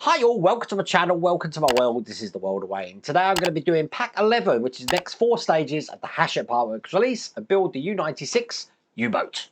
Hi all, welcome to my channel, welcome to my world. This is the world of Wayne. Today I'm going to be doing pack 11, which is the next 4 stages of the Hachette Partworks release and build the U96 U-Boat.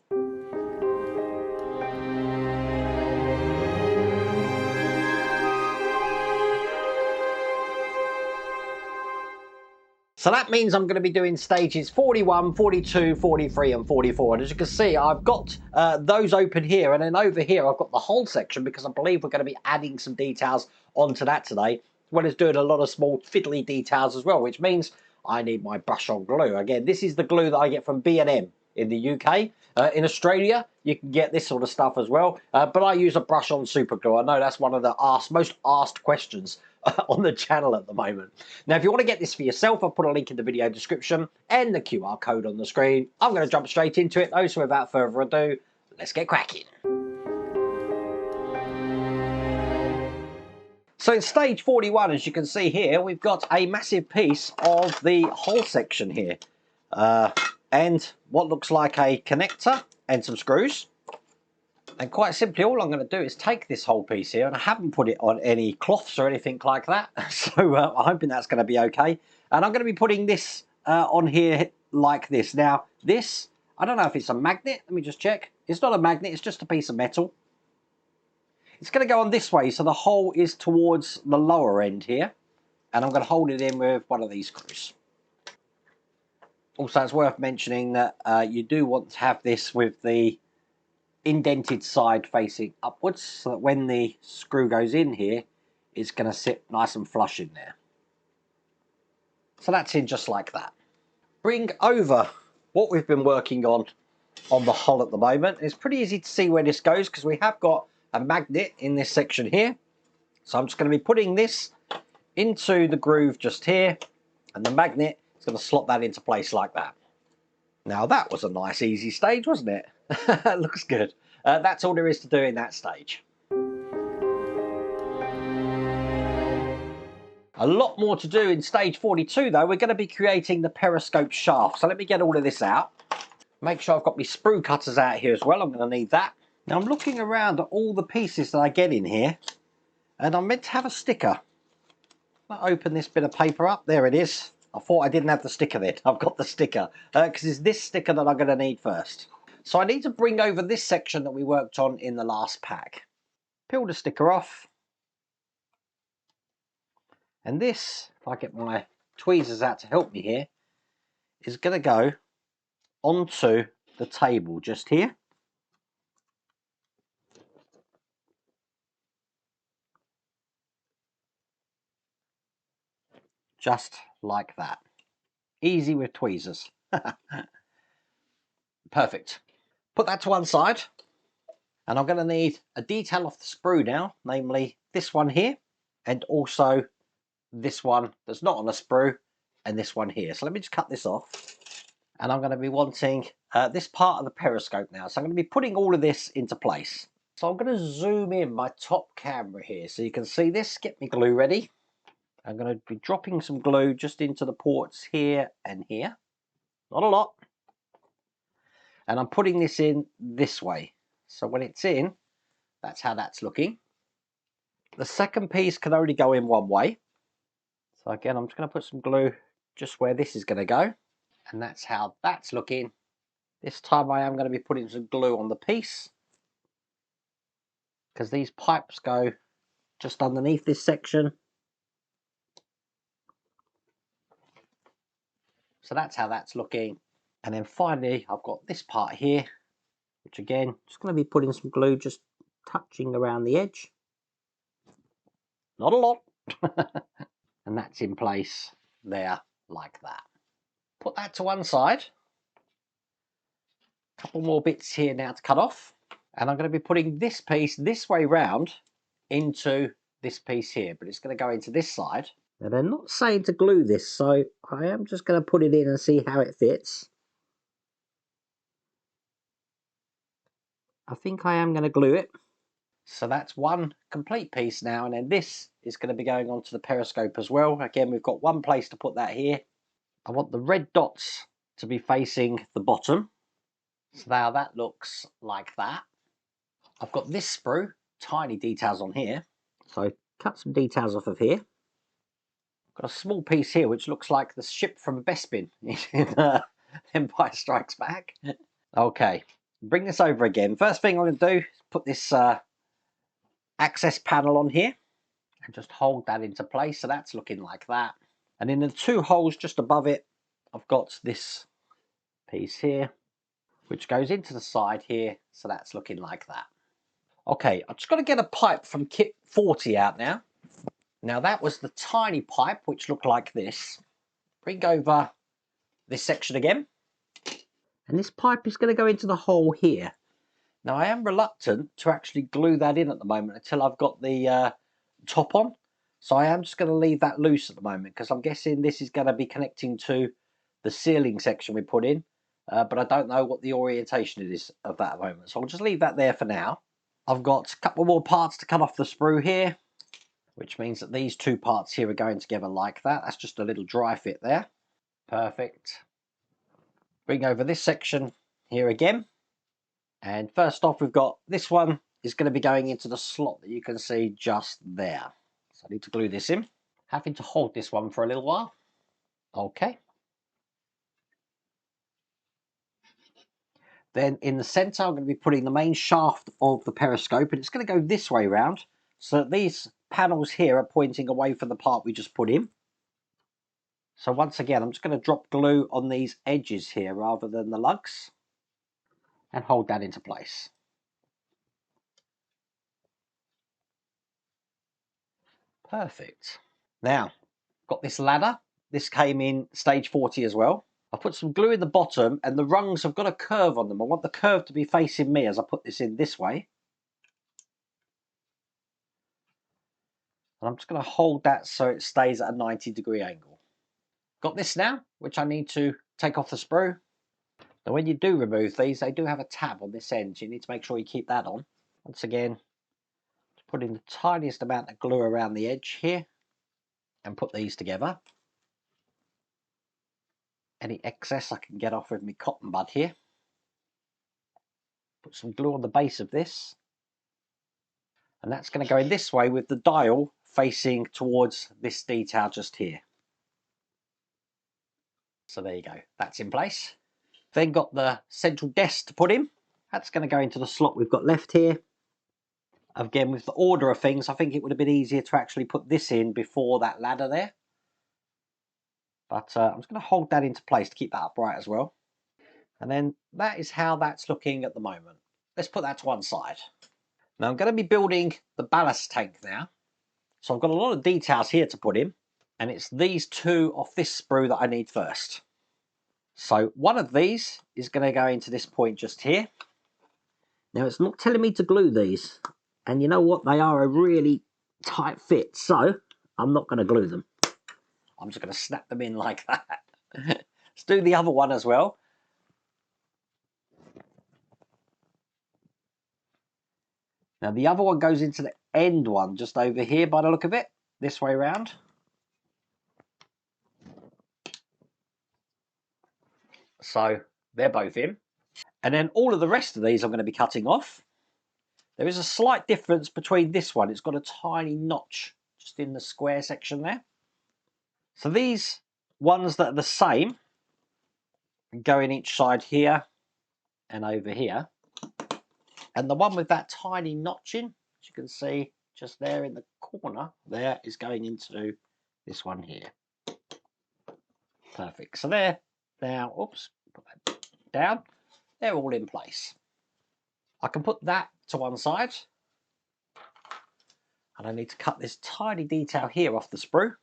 So that means I'm going to be doing stages 41, 42, 43 and 44. And as you can see, I've got those open here. And then over here, I've got the whole section because I believe we're going to be adding some details onto that today. As well as doing a lot of small fiddly details as well, which means I need my brush on glue. Again, this is the glue that I get from B&M in the UK. In Australia, you can get this sort of stuff as well. But I use a brush on super glue. I know that's one of the most asked questions on the channel at the moment. Now, if you want to get this for yourself, I'll put a link in the video description and the QR code on the screen. I'm going to jump straight into it though, so without further ado, let's get cracking. So in stage 41, as you can see here, we've got a massive piece of the hull section here. And what looks like a connector and some screws. And quite simply, all I'm going to do is take this whole piece here, and I haven't put it on any cloths or anything like that. So I'm hoping that's going to be okay. And I'm going to be putting this on here like this. Now, this, I don't know if it's a magnet. Let me just check. It's not a magnet. It's just a piece of metal. It's going to go on this way, so the hole is towards the lower end here. And I'm going to hold it in with one of these screws. Also, it's worth mentioning that you do want to have this with the indented side facing upwards, so that when the screw goes in here, it's going to sit nice and flush in there. So that's in just like that. Bring over what we've been working on the hull at the moment. It's pretty easy to see where this goes because we have got a magnet in this section here. So I'm just going to be putting this into the groove just here, and the magnet is going to slot that into place like that. Now that was a nice easy stage, wasn't it? Looks good. That's all there is to do in that stage. A lot more to do in stage 42 though. We're going to be creating the periscope shaft. So let me get all of this out. Make sure I've got my sprue cutters out here as well. I'm going to need that. Now I'm looking around at all the pieces that I get in here, and I'm meant to have a sticker. I'll open this bit of paper up. There it is. I thought I didn't have the sticker then. I've got the sticker because it's this sticker that I'm going to need first. So I need to bring over this section that we worked on in the last pack. Peel the sticker off. And this, if I get my tweezers out to help me here, is going to go onto the table just here. Just like that. Easy with tweezers. Perfect. Put that to one side. And I'm going to need a detail off the sprue now, namely this one here, and also this one that's not on a sprue, and this one here. So let me just cut this off. And I'm going to be wanting this part of the periscope now. So I'm going to be putting all of this into place. So I'm going to zoom in my top camera here so you can see this. Get me glue ready. I'm going to be dropping some glue just into the ports here and here. Not a lot. And I'm putting this in this way. So when it's in, that's how that's looking. The second piece can only go in one way. So again, I'm just going to put some glue just where this is going to go. And that's how that's looking. This time I am going to be putting some glue on the piece, because these pipes go just underneath this section. So that's how that's looking. And then finally, I've got this part here, which again, just going to be putting some glue just touching around the edge. Not a lot. And that's in place there like that. Put that to one side. A couple more bits here now to cut off. And I'm going to be putting this piece this way round into this piece here, but it's going to go into this side. Now they're not saying to glue this, so I am just going to put it in and see how it fits. I think I am going to glue it. So that's one complete piece now, and then this is going to be going onto the periscope as well. Again, we've got one place to put that here. I want the red dots to be facing the bottom. So now that looks like that. I've got this sprue, tiny details on here. So cut some details off of here. Got a small piece here which looks like the ship from Bespin in Empire Strikes Back. Okay, bring this over again. First thing I'm going to do is put this access panel on here and just hold that into place, so that's looking like that. And in the two holes just above it, I've got this piece here which goes into the side here, so that's looking like that. Okay, I've just got to get a pipe from kit 40 out now. Now that was the tiny pipe which looked like this. Bring over this section again, and this pipe is going to go into the hole here. Now I am reluctant to actually glue that in at the moment until I've got the top on, so I am just going to leave that loose at the moment because I'm guessing this is going to be connecting to the ceiling section we put in, but I don't know what the orientation is of that at the moment, so I'll just leave that there for now. I've got a couple more parts to cut off the sprue here, which means that these two parts here are going together like that. That's just a little dry fit there. Perfect. Bring over this section here again. And first off, we've got this one is going to be going into the slot that you can see just there. So I need to glue this in. Having to hold this one for a little while. Okay. Then in the center, I'm going to be putting the main shaft of the periscope, and it's going to go this way round, so that these panels here are pointing away from the part we just put in. So once again, I'm just going to drop glue on these edges here rather than the lugs, and hold that into place. Perfect. Now, got this ladder. This came in stage 40 as well. I put some glue in the bottom, and the rungs have got a curve on them. I want the curve to be facing me as I put this in this way. And I'm just going to hold that so it stays at a 90-degree angle. Got this now, which I need to take off the sprue. Now when you do remove these, they do have a tab on this end, so you need to make sure you keep that on. Once again, put in the tiniest amount of glue around the edge here and put these together. Any excess I can get off with my cotton bud here. Put some glue on the base of this, and that's going to go in this way with the dial facing towards this detail just here. So there you go, that's in place. Then got the central desk to put in. That's going to go into the slot we've got left here. Again, with the order of things, I think it would have been easier to actually put this in before that ladder there. But I'm just going to hold that into place to keep that upright as well. And then that is how that's looking at the moment. Let's put that to one side. Now I'm going to be building the ballast tank now. So I've got a lot of details here to put in. And it's these two off this sprue that I need first. So one of these is going to go into this point just here. Now it's not telling me to glue these. And you know what? They are a really tight fit. So I'm not going to glue them. I'm just going to snap them in like that. Let's do the other one as well. Now the other one goes into the end one just over here by the look of it. This way around. So they're both in. And then all of the rest of these I'm going to be cutting off. There is a slight difference between this one. It's got a tiny notch just in the square section there. So these ones that are the same go in each side here and over here. And the one with that tiny notch in, as you can see just there in the corner, there is going into this one here. Perfect. So there, now, oops, put that down. They're all in place. I can put that to one side. And I need to cut this tiny detail here off the sprue.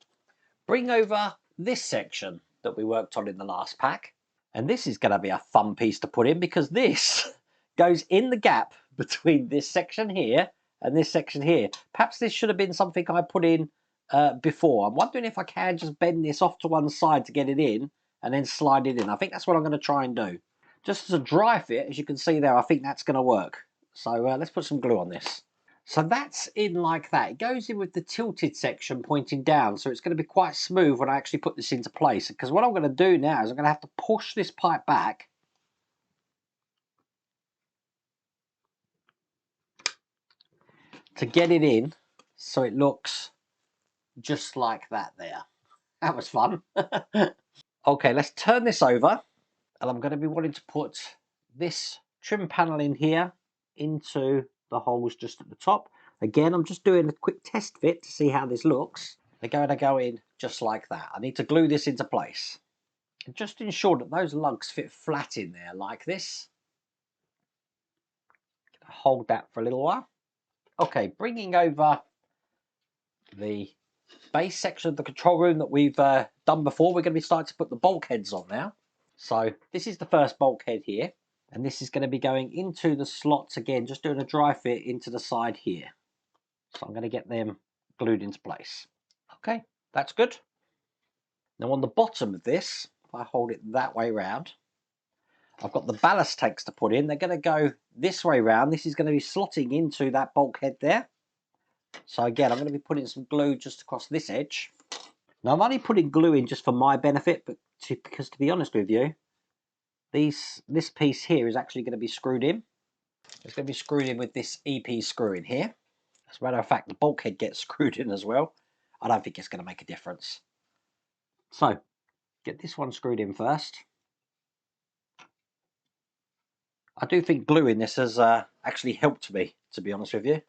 Bring over this section that we worked on in the last pack. And this is going to be a fun piece to put in because this goes in the gap between this section here and this section here. Perhaps this should have been something I put in before. I'm wondering if I can just bend this off to one side to get it in and then slide it in. I think that's what I'm going to try and do. Just as a dry fit, as you can see there, I think that's going to work. So let's put some glue on this. So that's in like that. It goes in with the tilted section pointing down, so it's going to be quite smooth when I actually put this into place. Because what I'm going to do now is I'm going to have to push this pipe back to get it in so it looks just like that there. That was fun. Okay, let's turn this over, and I'm going to be wanting to put this trim panel in here into the holes just at the top. Again, I'm just doing a quick test fit to see how this looks. They're going to go in just like that. I need to glue this into place. And just ensure that those lugs fit flat in there like this. Hold that for a little while. Okay, bringing over the base section of the control room that we've done before. We're going to be starting to put the bulkheads on now. So this is the first bulkhead here, and this is going to be going into the slots again, just doing a dry fit into the side here. So I'm going to get them glued into place. Okay, that's good. Now on the bottom of this, if I hold it that way round, I've got the ballast tanks to put in. They're going to go this way round. This is going to be slotting into that bulkhead there. So again, I'm going to be putting some glue just across this edge. Now I'm only putting glue in just for my benefit, but because to be honest with you, this piece here is actually going to be screwed in. It's going to be screwed in with this EP screw in here. As a matter of fact, the bulkhead gets screwed in as well. I don't think it's going to make a difference. So, get this one screwed in first. I do think gluing this has actually helped me, to be honest with you.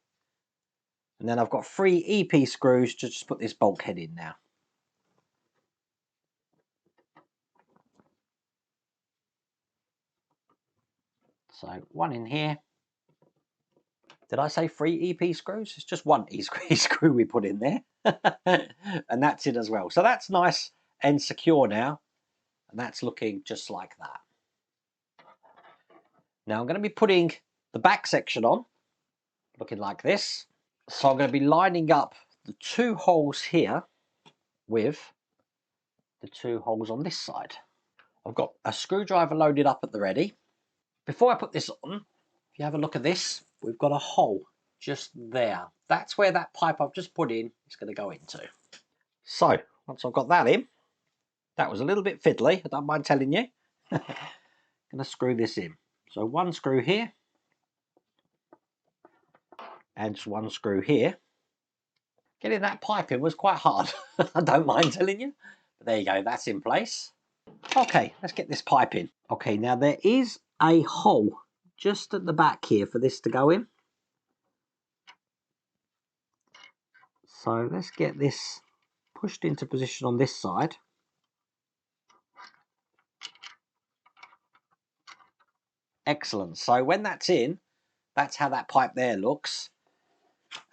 And then I've got 3 EP screws to just put this bulkhead in now. So, one in here. Did I say 3 EP screws? It's just 1 E screw we put in there. And that's it as well. So that's nice and secure now. And that's looking just like that. Now I'm going to be putting the back section on, looking like this. So I'm going to be lining up the 2 holes here with the 2 holes on this side. I've got a screwdriver loaded up at the ready. Before I put this on, if you have a look at this, we've got a hole just there. That's where that pipe I've just put in is going to go into. So once I've got that in, that was a little bit fiddly, I don't mind telling you. I'm going to screw this in. So 1 screw here, and just 1 screw here. Getting that pipe in was quite hard, I don't mind telling you. But there you go, that's in place. Okay, let's get this pipe in. Okay, now there is a hole just at the back here for this to go in. So let's get this pushed into position on this side. Excellent. So when that's in, that's how that pipe there looks.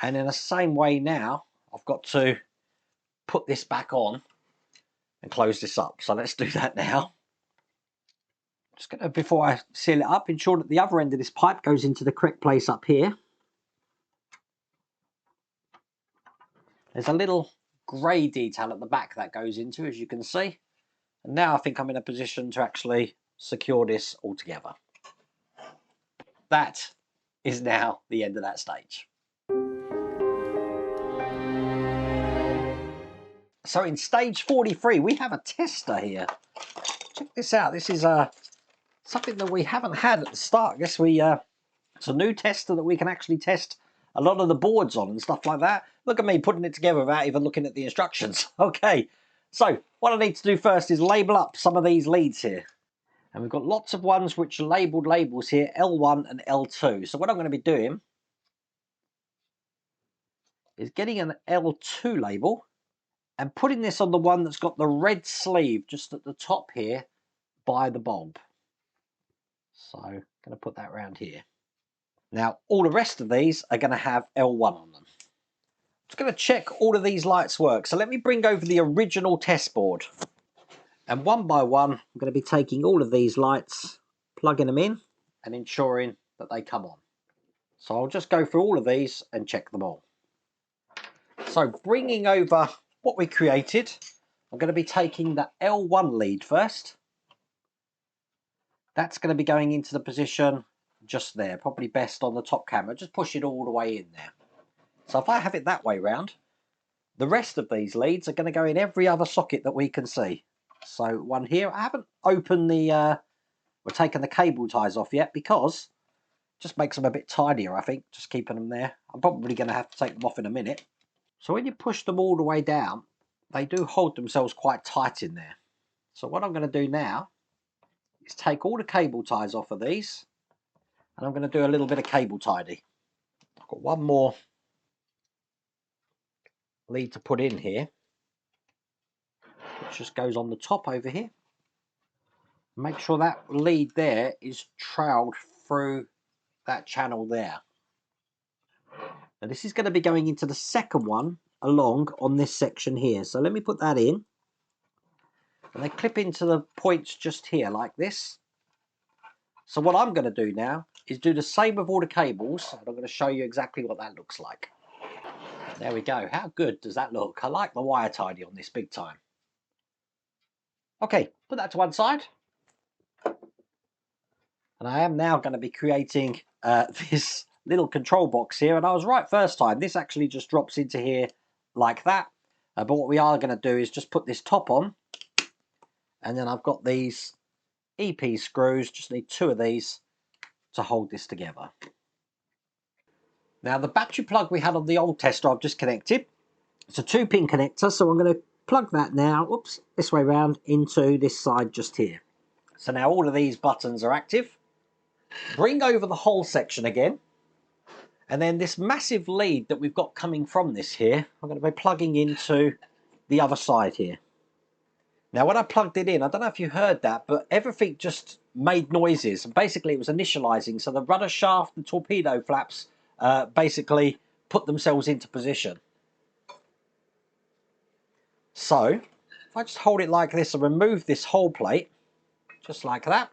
And in the same way now, I've got to put this back on and close this up. So let's do that now. Just going to, before I seal it up, ensure that the other end of this pipe goes into the correct place up here. There's a little grey detail at the back that goes into, as you can see. And now I think I'm in a position to actually secure this all together. That is now the end of that stage. So in stage 43, we have a tester here. Check this out. This is something that we haven't had at the start. I guess it's a new tester that we can actually test a lot of the boards on and stuff like that. Look at me putting it together without even looking at the instructions. Okay, so what I need to do first is label up some of these leads here. And we've got lots of ones which are labelled labels here, L1 and L2. So what I'm going to be doing is getting an L2 label and putting this on the one that's got the red sleeve just at the top here by the bulb. So I'm going to put that around here. Now all the rest of these are going to have L1 on them. Just going to check all of these lights work. So let me bring over the original test board. And one by one, I'm going to be taking all of these lights, plugging them in and ensuring that they come on. So I'll just go through all of these and check them all. So bringing over what we created, I'm going to be taking the L1 lead first. That's going to be going into the position just there, probably best on the top camera. Just push it all the way in there. So if I have it that way round, the rest of these leads are going to go in every other socket that we can see. So one here, I haven't opened we're taking the cable ties off yet because it just makes them a bit tidier, I think, just keeping them there. I'm probably going to have to take them off in a minute. So when you push them all the way down, they do hold themselves quite tight in there. So what I'm going to do now is take all the cable ties off of these, and I'm going to do a little bit of cable tidy. I've got one more lead to put in here, which just goes on the top over here. Make sure that lead there is trailed through that channel there. Now this is going to be going into the second one along on this section here. So let me put that in. And they clip into the points just here like this. So what I'm going to do now is do the same with all the cables, and I'm going to show you exactly what that looks like. There we go. How good does that look? I like the wire tidy on this big time. Okay, put that to one side. And I am now going to be creating this little control box here. And I was right first time. This actually just drops into here like that. But what we are going to do is just put this top on. And then I've got these EP screws. Just need 2 of these to hold this together. Now the battery plug we had on the old tester I've just connected. It's a 2-pin connector. So I'm going to plug that now, oops, this way round into this side just here. So now all of these buttons are active. Bring over the whole section again, and then this massive lead that we've got coming from this here, I'm going to be plugging into the other side here. Now when I plugged it in, I don't know if you heard that, but everything just made noises, and basically it was initializing, so the rudder shaft, the torpedo flaps basically put themselves into position. So if I just hold it like this and remove this whole plate, just like that,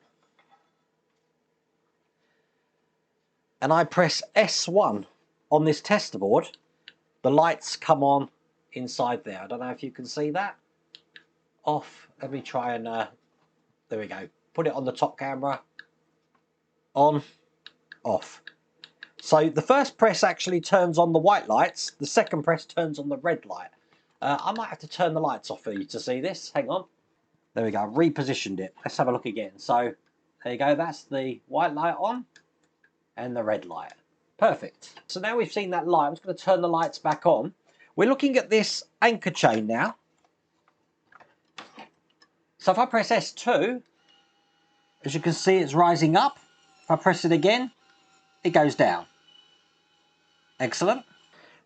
and I press S1 on this tester board, the lights come on inside there. I don't know if you can see that. Off. Let me try and, there we go. Put it on the top camera. On, off. So the first press actually turns on the white lights. The second press turns on the red light. I might have to turn the lights off for you to see this. Hang on. There we go. I've repositioned it. Let's have a look again. So there you go. That's the white light on and the red light. Perfect. So now we've seen that light, I'm just going to turn the lights back on. We're looking at this anchor chain now. So if I press S2, as you can see, it's rising up. If I press it again, it goes down. Excellent.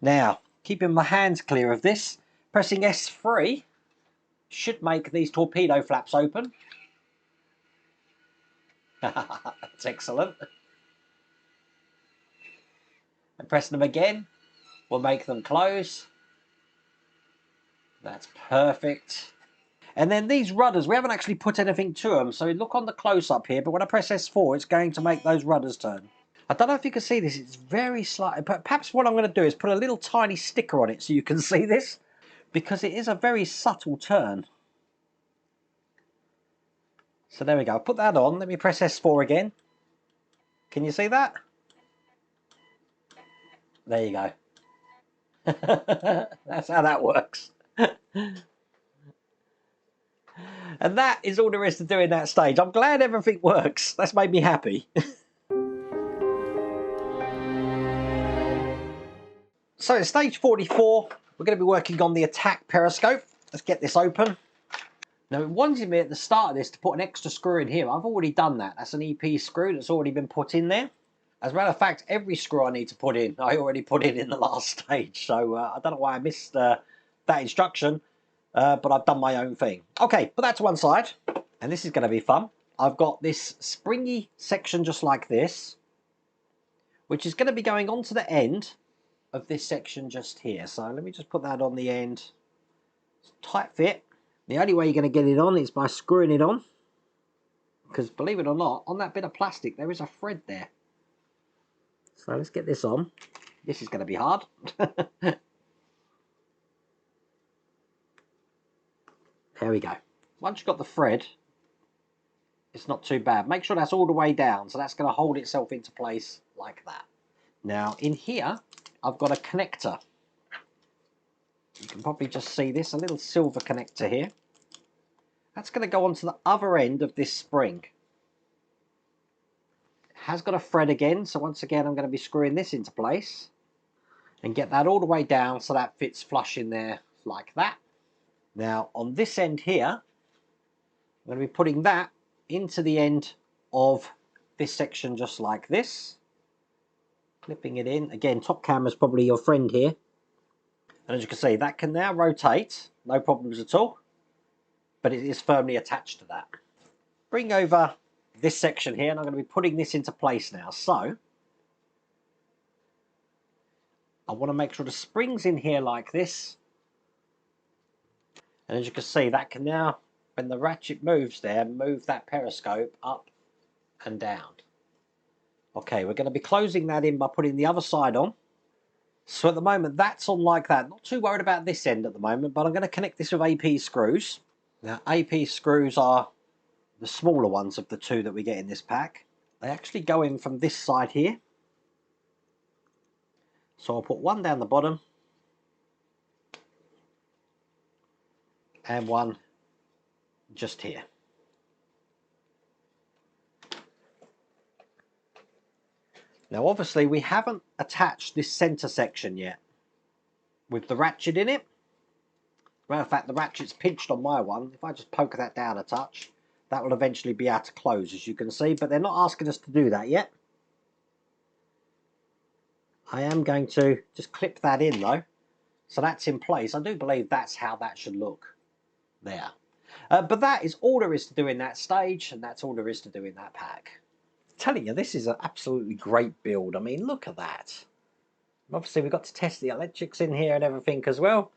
Now, keeping my hands clear of this, pressing S3 should make these torpedo flaps open. That's excellent. And pressing them again will make them close. That's perfect. And then these rudders, we haven't actually put anything to them, so look on the close-up here, but when I press S4, it's going to make those rudders turn. I don't know if you can see this, it's very slight, but perhaps what I'm going to do is put a little tiny sticker on it so you can see this, because it is a very subtle turn. So there we go, I'll put that on, let me press S4 again. Can you see that? There you go. That's how that works. And that is all there is to do in that stage. I'm glad everything works. That's made me happy. So at stage 44, we're going to be working on the attack periscope. Let's get this open. Now it wanted me at the start of this to put an extra screw in here. I've already done that. That's an EP screw that's already been put in there. As a matter of fact, every screw I need to put in, I already put in the last stage. So I don't know why I missed that instruction, but I've done my own thing. Okay, put that to one side. And this is going to be fun. I've got this springy section just like this, which is going to be going onto the end of this section just here. So let me just put that on the end. It's a tight fit. The only way you're going to get it on is by screwing it on, because believe it or not, on that bit of plastic there is a thread there. So let's get this on. This is going to be hard. There we go. Once you've got the thread, it's not too bad. Make sure that's all the way down, so that's going to hold itself into place like that. Now in here I've got a connector. You can probably just see this, a little silver connector here. That's going to go onto the other end of this spring. It has got a thread again, so once again I'm going to be screwing this into place. and get that all the way down so that fits flush in there like that. Now on this end here, I'm going to be putting that into the end of this section just like this. Clipping it in. Again, top camera's probably your friend here. And as you can see, that can now rotate, no problems at all. But it is firmly attached to that. Bring over this section here, and I'm going to be putting this into place now. So I want to make sure the spring's in here like this. And as you can see, that can now, when the ratchet moves there, move that periscope up and down. Okay, we're going to be closing that in by putting the other side on. So at the moment, that's on like that. Not too worried about this end at the moment, but I'm going to connect this with AP screws. Now, AP screws are the smaller ones of the two that we get in this pack. They actually go in from this side here. So I'll put one down the bottom and one just here. Now obviously we haven't attached this center section yet with the ratchet in it. Matter of fact, the ratchet's pinched on my one. If I just poke that down a touch, that will eventually be able to close, as you can see, but they're not asking us to do that yet. I am going to just clip that in though, so that's in place. I do believe that's how that should look there. But that is all there is to do in that stage, and that's all there is to do in that pack. I'm telling you, this is an absolutely great build. I mean, look at that. Obviously, we've got to test the electrics in here and everything as well.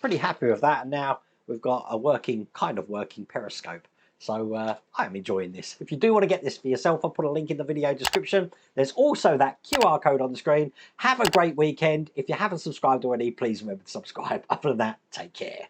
Pretty happy with that, and now we've got a kind of working periscope. So I'm enjoying this. If you do want to get this for yourself, I'll put a link in the video description. There's also that QR code on the screen. Have a great weekend. If you haven't subscribed already, please remember to subscribe. Other than that, take care.